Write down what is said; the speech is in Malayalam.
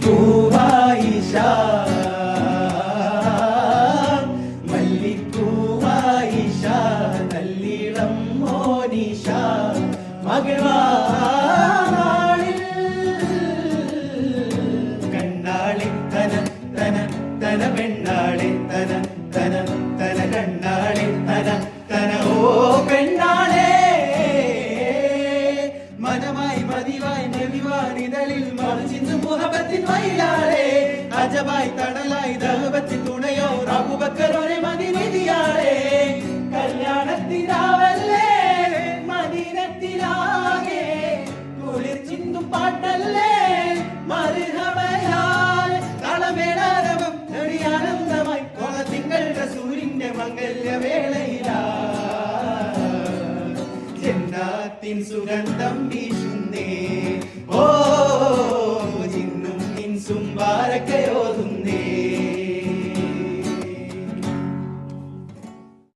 മല്ലിപ്പൂവായിഷ നല്ലിളം മോനിഷ മകളാളിൽ കണ്ണാളി തന തന തന പെണ്ണാളി തന തന തന കണ്ണാളി തന തന ഓ പെണ്ണാളേ മനമായി മതിവായി നെവിവാനിതളിൽ മറിച്ചിന്ന് മുഹബത്തിൻ മയിലാളേ അജബായി തണലായി ദഹബത്തിൻ തുണയോ അബൂബക്കറോരെ മദിനയാളേ കല്യാണത്തിനാവല്ലേ മദീനത്തിലാകെ കുളിർ ചിന്തും പാട്ടല്ലേ മർഹബയാൽ കളമേളാരവം ആനന്ദമായി തിങ്കൾ റസൂലിന്റെ മംഗല്യവേളയിലാ ജന്നാത്തിൻ സുഗന്ധം വീശുന്നേ ഓ ജിന്നും ഇൻസും ബാരക്കയോതും